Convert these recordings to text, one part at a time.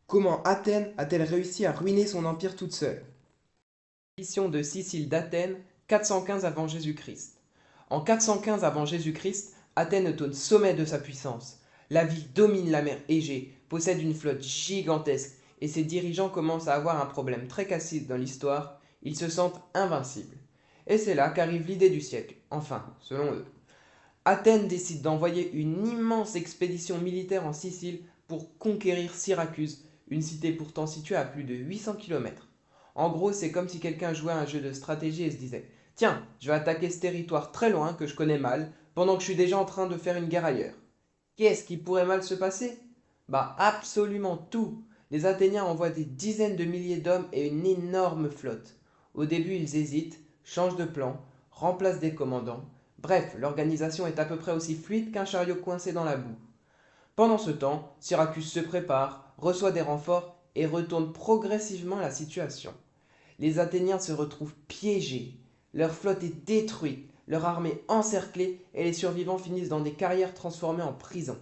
Comment Athènes a-t-elle réussi à ruiner son empire toute seule? Mission de Sicile d'Athènes, 415 avant Jésus-Christ. En 415 avant Jésus-Christ, Athènes est au sommet de sa puissance. La ville domine la mer Égée, possède une flotte gigantesque et ses dirigeants commencent à avoir un problème très classique dans l'histoire, ils se sentent invincibles. Et c'est là qu'arrive l'idée du siècle, enfin, selon eux. Athènes décide d'envoyer une immense expédition militaire en Sicile pour conquérir Syracuse, une cité pourtant située à plus de 800 km. En gros, c'est comme si quelqu'un jouait à un jeu de stratégie et se disait: Tiens, je vais attaquer ce territoire très loin que je connais mal, pendant que je suis déjà en train de faire une guerre ailleurs. Qu'est-ce qui pourrait mal se passer? Bah, absolument tout. Les Athéniens envoient des dizaines de milliers d'hommes et une énorme flotte. Au début, ils hésitent, changent de plan, remplacent des commandants. Bref, l'organisation est à peu près aussi fluide qu'un chariot coincé dans la boue. Pendant ce temps, Syracuse se prépare, reçoit des renforts et retourne progressivement la situation. Les Athéniens se retrouvent piégés, leur flotte est détruite, leur armée encerclée et les survivants finissent dans des carrières transformées en prisons.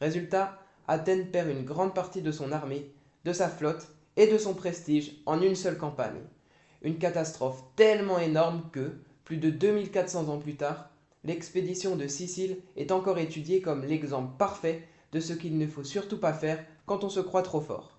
Résultat, Athènes perd une grande partie de son armée, de sa flotte et de son prestige en une seule campagne. Une catastrophe tellement énorme que, plus de 2400 ans plus tard, l'expédition de Sicile est encore étudiée comme l'exemple parfait de ce qu'il ne faut surtout pas faire quand on se croit trop fort.